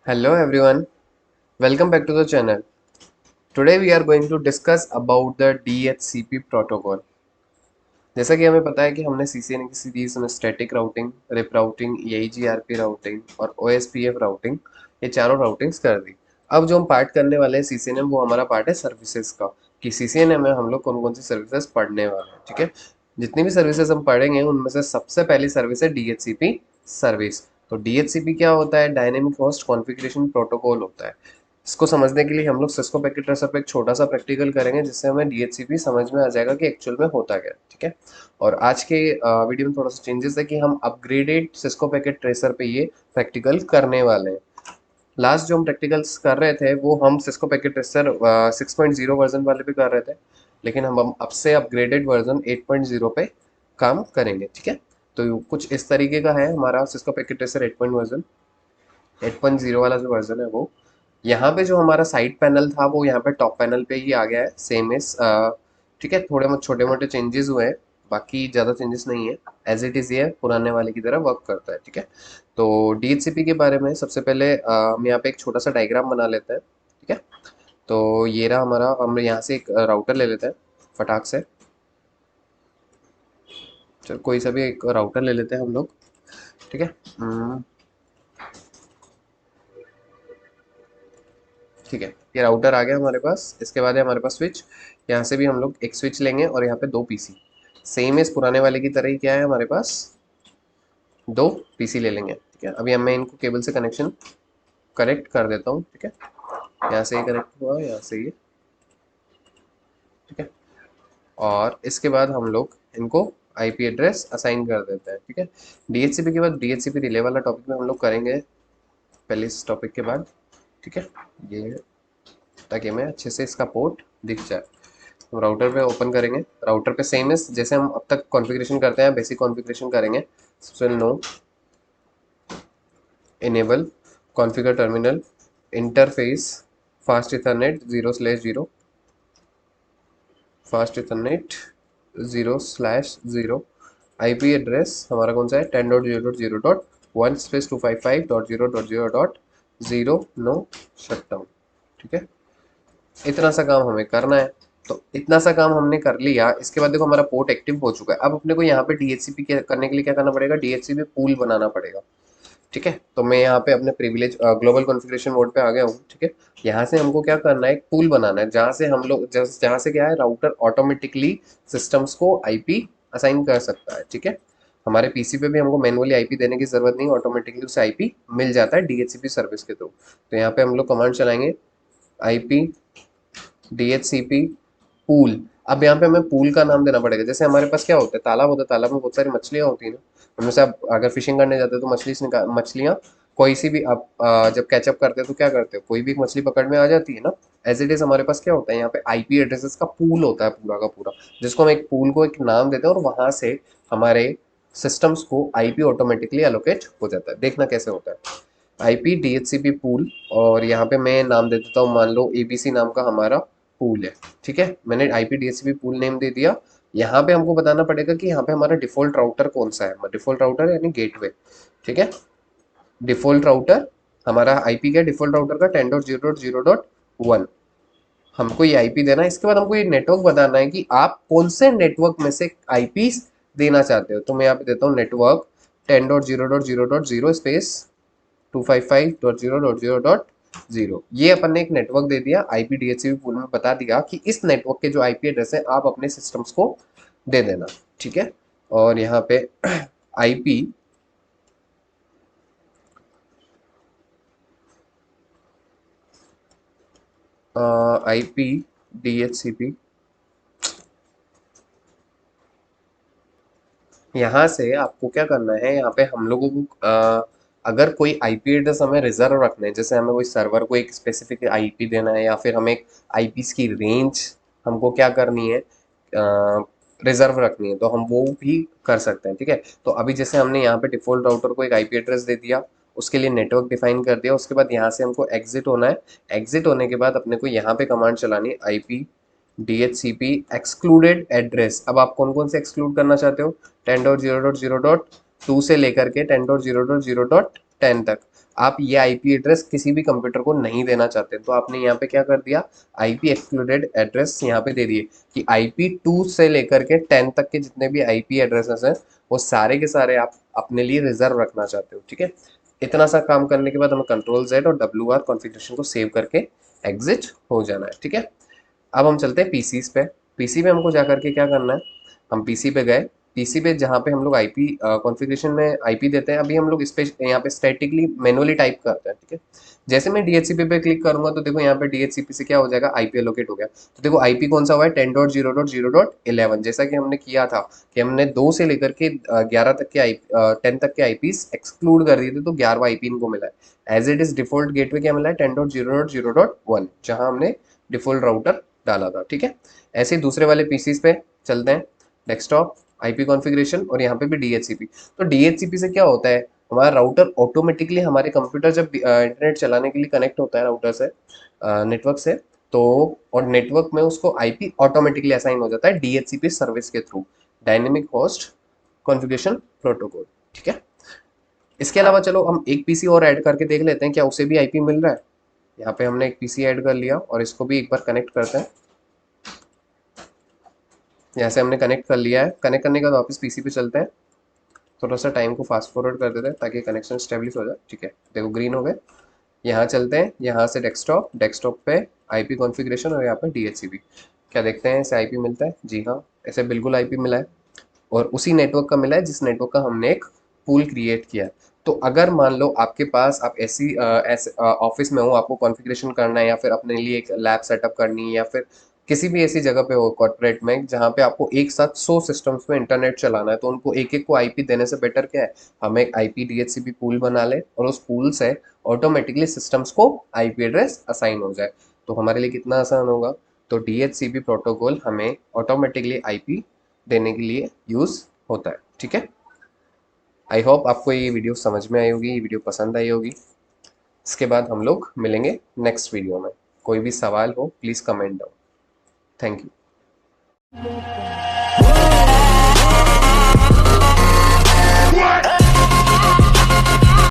Hello everyone, welcome back to the channel. Today we are going to discuss about the DHCP protocol. जैसा कि हमें पता है कि हमने CCNA की सीरीज में static routing, RIP routing, EIGRP routing और OSPF राउटिंग ये चारों राउटिंग्स कर दी। अब जो हम पार्ट करने वाले हैं CCNA वो हमारा पार्ट है सर्विसेज का, कि CCNA में हम लोग कौन कौन सी सर्विसेज पढ़ने वाले हैं। ठीक है, जितनी भी सर्विसेज हम पढ़ेंगे उनमें से सबसे पहली सर्विस है DHCP सर्विस। तो DHCP क्या होता है? डायनेमिक होस्ट कॉन्फ़िगरेशन प्रोटोकॉल होता है। इसको समझने के लिए हम लोग सिस्को पैकेट ट्रेसर पे एक छोटा सा प्रैक्टिकल करेंगे, जिससे हमें DHCP समझ में आ जाएगा कि एक्चुअल में होता क्या है। ठीक है, और आज के वीडियो में थोड़ा सा चेंजेस है कि हम अपग्रेडेड सिस्को पैकेट ट्रेसर पे ये प्रैक्टिकल करने वाले हैं। लास्ट जो हम प्रैक्टिकल्स कर रहे थे वो हम सिस्को पैकेट ट्रेसर 6.0 वर्जन वाले पे कर रहे थे, लेकिन हम अब से अपग्रेडेड वर्जन 8.0 पे काम करेंगे। ठीक है, तो कुछ इस तरीके का है हमारा सिस्को पैकेट ट्रेसर 8.0 वाला जो वर्जन है वो। यहाँ पे जो हमारा साइड पैनल था वो यहाँ पे टॉप पैनल पे ही आ गया है, सेम इज। ठीक है, थोड़े छोटे मोटे चेंजेस हुए हैं, बाकी ज़्यादा चेंजेस नहीं है। एज इट इज़ ये पुराने वाले की तरह वर्क करता है। ठीक है, तो DHCP के बारे में सबसे पहले हम यहाँ पे एक छोटा सा डायग्राम बना लेते हैं। ठीक है, तो ये रहा हमारा, हम यहाँ से एक राउटर ले लेते हैं फटाक से। चलो कोई सा भी एक राउटर ले लेते हैं हम लोग। ठीक है, ठीक है, ये राउटर आ गया हमारे पास। इसके बाद है हमारे पास स्विच। यहाँ से भी हम लोग एक स्विच लेंगे और यहाँ पे दो पीसी, सेम इस पुराने वाले की तरह ही क्या है हमारे पास, दो पीसी ले लेंगे। ठीक है, अभी मैं इनको केबल से कनेक्शन कनेक्ट कर देता हूँ। ठीक है, यहाँ से ये कनेक्ट हुआ, यहाँ से ये। ठीक है, और इसके बाद हम लोग इनको आईपी एड्रेस असाइन कर देते हैं। ठीक है, DHCP के बाद DHCP रिले वाला टॉपिक में हम लोग करेंगे पहले इस टॉपिक के बाद। ठीक है, ये ताकि हमें अच्छे से इसका पोर्ट दिख जाए। तो राउटर पे ओपन करेंगे, राउटर पे सेम इस जैसे हम अब तक कॉन्फ़िगरेशन करते हैं, बेसिक कॉन्फ़िगरेशन करेंगे। सबसे no enable configure terminal interface fast ethernet 0/0, fast ethernet 0/0। IP address हमारा कौन सा है? 10.0.0.1/255.0.0.0 नो शटडाउन। ठीक है, इतना सा काम हमें करना है। तो इतना सा काम हमने कर लिया। इसके बाद देखो हमारा पोर्ट एक्टिव हो चुका है। अब अपने को यहाँ पे DHCP करने के लिए क्या करना पड़ेगा? DHCP पूल बनाना पड़ेगा। ठीक है, तो मैं यहाँ पे अपने प्रिविलेज ग्लोबल कॉन्फ़िगरेशन मोड पे आ गया हूँ। ठीक है, यहाँ से हमको क्या करना है? एक पूल बनाना है, जहाँ से हम लोग जहाँ से क्या है, राउटर ऑटोमेटिकली सिस्टम्स को आईपी असाइन कर सकता है। ठीक है, हमारे पीसी पे भी हमको मैनुअली आईपी देने की जरूरत नहीं, ऑटोमेटिकली उसे आईपी मिल जाता है DHCP सर्विस के थ्रू। तो यहाँ पे हम लोग कमांड चलाएंगे, आईपी DHCP पूल। अब यहाँ पे हमें पूल का नाम देना पड़ेगा। जैसे हमारे पास क्या होता है, तालाब होता है, तालाब में बहुत सारी मछलियाँ होती हैं ना, उनमें से आप अगर फिशिंग करने जाते हो तो मछलियाँ कोई सी भी आप जब कैचअप करते हो तो क्या करते हो, कोई भी एक मछली पकड़ में आ जाती है ना। एज इट इज हमारे पास क्या होता है, यहाँ पे आईपी एड्रेसेस का पूल होता है पूरा का पूरा, जिसको हम एक पूल को एक नाम देते हैं, और वहां से हमारे सिस्टम्स को आईपी ऑटोमेटिकली एलोकेट हो जाता है। देखना कैसे होता है, आईपी DHCP पूल, और यहाँ पे मैं नाम दे देता हूँ, मान लो ABC नाम का हमारा पूल है। ठीक है, मैंने आईपी DHCP पूल नेम दे दिया। यहाँ पे हमको बताना पड़ेगा कि यहाँ पे हमारा डिफॉल्ट राउटर कौन सा है। डिफॉल्ट राउटर यानी गेटवे। ठीक है, डिफॉल्ट राउटर हमारा आईपी क्या, डिफॉल्ट राउटर का 10.0.0.1 हमको ये आईपी देना है। इसके बाद हमको ये नेटवर्क बताना है कि आप कौन से नेटवर्क में से आईपी देना चाहते हो। तो मैं यहाँ पे देता हूँ नेटवर्क 10.0.0.0 स्पेस 255.0.0.0। ये अपन ने एक नेटवर्क दे दिया। आईपी DHCP पूल में बता दिया कि इस नेटवर्क के जो आईपी एड्रेस है आप अपने सिस्टम्स को दे देना। ठीक है, और यहाँ पे आईपी आईपी DHCP, यहाँ से आपको क्या करना है, यहाँ पे हम लोगों को अगर कोई आईपी एड्रेस हमें रिजर्व रखना है, जैसे हमें कोई सर्वर को एक स्पेसिफिक आईपी देना है, या फिर हमें एक आईपीस की रेंज हमको क्या करनी है, रिजर्व रखनी है, तो हम वो भी कर सकते हैं। ठीक है, तो अभी जैसे हमने यहाँ पे डिफॉल्ट राउटर को एक आईपी एड्रेस दे दिया, उसके लिए नेटवर्क डिफाइन कर दिया, उसके बाद यहाँ से हमको एग्जिट होना है। एग्जिट होने के बाद अपने को यहाँ पे कमांड चलानी है, आईपी DHCP एक्सक्लूडेड एड्रेस। अब आप कौन कौन से एक्सक्लूड करना चाहते हो? 10.0.0.2 से लेकर के 10.0.0.10 तक। आप ये आईपी एड्रेस किसी भी कंप्यूटर को नहीं देना चाहते, तो आपने यहाँ पे क्या कर दिया, आईपी एक्सक्लूडेड एड्रेस यहाँ पे दे दिए कि आईपी 2 से लेकर के 10 तक के जितने भी आईपी एड्रेसेस हैं वो सारे के सारे आप अपने लिए रिजर्व रखना चाहते हो, ठीक है। इतना सा काम करने के बाद हमें कंट्रोल जेड और डब्ल्यू आर कॉन्फ़िगरेशन को सेव करके एग्जिट हो जाना है, ठीक है। अब हम चलते हैं पीसीस पे। पीसी पे हमको जा करके क्या करना है, हम पीसी पे गए, पीसी पे जहाँ पे हम लोग आईपी कॉन्फ़िगरेशन में आईपी देते हैं, अभी हम लोग इस पे यहाँ पे स्टैटिकली मैनुअली टाइप करते हैं, ठीक है। जैसे मैं डीएचसीपी पे क्लिक करूंगा तो देखो यहाँ पे डीएचसीपी से क्या हो जाएगा, आईपी एलोकेट हो गया। तो देखो आईपी कौन सा हुआ है, 10.0.0.11, जैसा कि हमने किया था कि हमने 2 से लेकर के 11 तक के 10 तक के आईपीस एक्सक्लूड कर दिए थे, तो 11वां आईपी इनको मिला है। As it is default gateway क्या मिला है, 10.0.0.1, जहां हमने डिफॉल्ट राउटर डाला था, ठीक है। ऐसे ही दूसरे वाले पीसीस पे चलते हैं, डेस्कटॉप, आईपी कॉन्फ़िगरेशन और यहाँ पे भी डीएचसीपी। तो डीएचसीपी से क्या होता है, हमारा राउटर ऑटोमेटिकली हमारे कंप्यूटर जब इंटरनेट चलाने के लिए कनेक्ट होता है राउटर से, नेटवर्क से, तो और नेटवर्क में उसको आईपी ऑटोमेटिकली असाइन हो जाता है डीएचसीपी सर्विस के through, dynamic host configuration protocol, ठीक है। इसके अलावा चलो हम एक पीसी और ऐड करके देख लेते हैं क्या उसे भी आईपी मिल रहा है। यहाँ पे हमने एक पीसी ऐड कर लिया और इसको भी एक बार कनेक्ट करते हैं। यहाँ से हमने कनेक्ट कर लिया है, कनेक्ट करने के बाद वापस पीसी पे चलते हैं, थोड़ा सा टाइम को फास्ट फॉरवर्ड कर देते हैं ताकि कनेक्शन स्टेब्लिश हो जाए, ठीक है। देखो ग्रीन हो गए। यहाँ चलते हैं, यहाँ से डेस्कटॉप, डेस्कटॉप पे आईपी कॉन्फ़िगरेशन और यहाँ पे डीएचसीपी, क्या देखते हैं इसे आईपी मिलता है, जी हाँ ऐसे बिल्कुल आईपी मिला है और उसी नेटवर्क का मिला है जिस नेटवर्क का हमने एक पूल क्रिएट किया है। तो अगर मान लो आपके पास, आप ऐसी ऐसे ऑफिस में हो, आपको कॉन्फ़िगरेशन करना है या फिर अपने लिए एक लैब सेटअप करनी है या फिर किसी भी ऐसी जगह पे हो कॉर्पोरेट में जहाँ पे आपको एक साथ 100 सिस्टम्स में इंटरनेट चलाना है, तो उनको एक एक को आईपी देने से बेटर क्या है, हम एक आईपी डीएचसीपी पूल बना ले और उस पूल से ऑटोमेटिकली सिस्टम्स को आईपी एड्रेस असाइन हो जाए, तो हमारे लिए कितना आसान होगा। तो डीएचसीपी प्रोटोकॉल हमें ऑटोमेटिकली आईपी देने के लिए यूज़ होता है, ठीक है। आई होप आपको ये वीडियो समझ में आई होगी, ये वीडियो पसंद आई होगी। इसके बाद हम लोग मिलेंगे नेक्स्ट वीडियो में। कोई भी सवाल हो please comment down. Thank you.